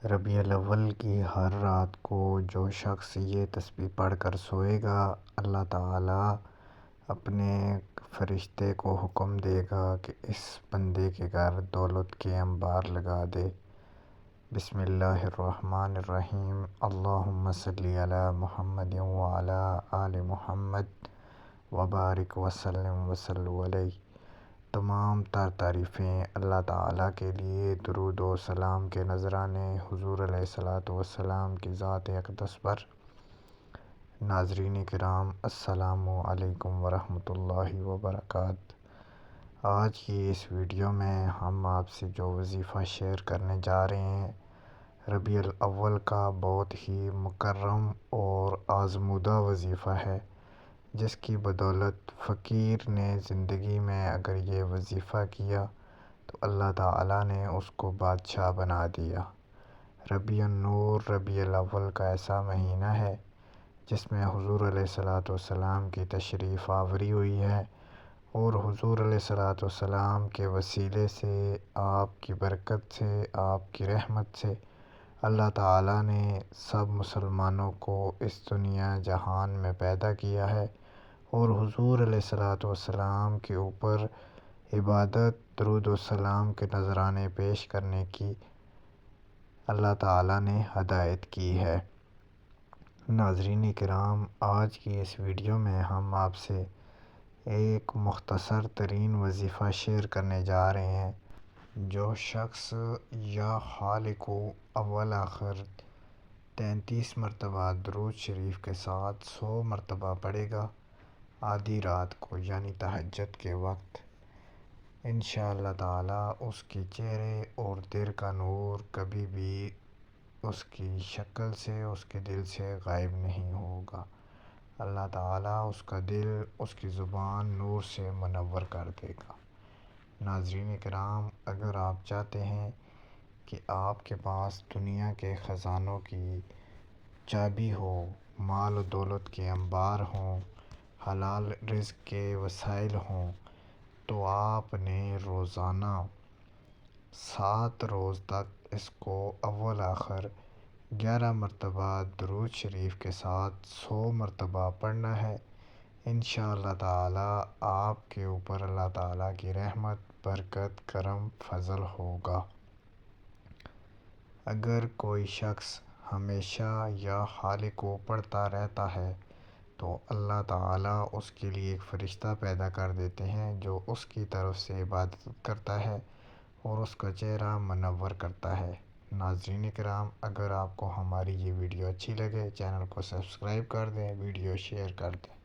ربیع الاول کی ہر رات کو جو شخص یہ تسبیح پڑھ کر سوئے گا، اللہ تعالیٰ اپنے فرشتے کو حکم دے گا کہ اس بندے کے گھر دولت کے انبار لگا دے۔ بسم اللہ الرحمن الرحیم۔ اللہم صلی علی محمد وعلی آل محمد وبارک وسلم وصلوا علیہ۔ تمام تر تعریفیں اللہ تعالیٰ کے لیے، درود و سلام کے نذرانے حضور علیہ الصلوۃ والسلام کی ذات اقدس پر۔ ناظرین کرام، السلام علیکم ورحمۃ اللہ وبرکاتہ۔ آج کی اس ویڈیو میں ہم آپ سے جو وظیفہ شیئر کرنے جا رہے ہیں، ربیع الاول کا بہت ہی مکرم اور آزمودہ وظیفہ ہے، جس کی بدولت فقیر نے زندگی میں اگر یہ وظیفہ کیا تو اللہ تعالیٰ نے اس کو بادشاہ بنا دیا۔ ربیع النور، ربیع الاول کا ایسا مہینہ ہے جس میں حضور علیہ الصلوۃ والسلام کی تشریف آوری ہوئی ہے، اور حضور علیہ الصلوۃ والسلام کے وسیلے سے، آپ کی برکت سے، آپ کی رحمت سے اللہ تعالیٰ نے سب مسلمانوں کو اس دنیا جہان میں پیدا کیا ہے، اور حضور علیہ الصلوۃ والسلام کے اوپر عبادت، درود و سلام کے نذرانے پیش کرنے کی اللہ تعالیٰ نے ہدایت کی ہے۔ ناظرین کرام، آج کی اس ویڈیو میں ہم آپ سے ایک مختصر ترین وظیفہ شیئر کرنے جا رہے ہیں۔ جو شخص یا خالق اول آخر 33 مرتبہ درود شریف کے ساتھ 100 مرتبہ پڑھے گا آدھی رات کو، یعنی تہجد کے وقت، انشاءاللہ تعالیٰ اس کے چہرے اور دل کا نور کبھی بھی اس کی شکل سے، اس کے دل سے غائب نہیں ہوگا۔ اللہ تعالیٰ اس کا دل، اس کی زبان نور سے منور کر دے گا۔ ناظرین کرام، اگر آپ چاہتے ہیں کہ آپ کے پاس دنیا کے خزانوں کی چابی ہو، مال و دولت کے انبار ہوں، حلال رزق کے وسائل ہوں، تو آپ نے روزانہ 7 روز تک اس کو اول آخر 11 مرتبہ درود شریف کے ساتھ 100 مرتبہ پڑھنا ہے۔ انشاءاللہ تعالیٰ آپ کے اوپر اللہ تعالیٰ کی رحمت، برکت، کرم، فضل ہوگا۔ اگر کوئی شخص ہمیشہ یا خالق کو پڑھتا رہتا ہے تو اللہ تعالیٰ اس کے لیے ایک فرشتہ پیدا کر دیتے ہیں جو اس کی طرف سے عبادت کرتا ہے اور اس کا چہرہ منور کرتا ہے۔ ناظرین کرام، اگر آپ کو ہماری یہ ویڈیو اچھی لگے، چینل کو سبسکرائب کر دیں، ویڈیو شیئر کر دیں۔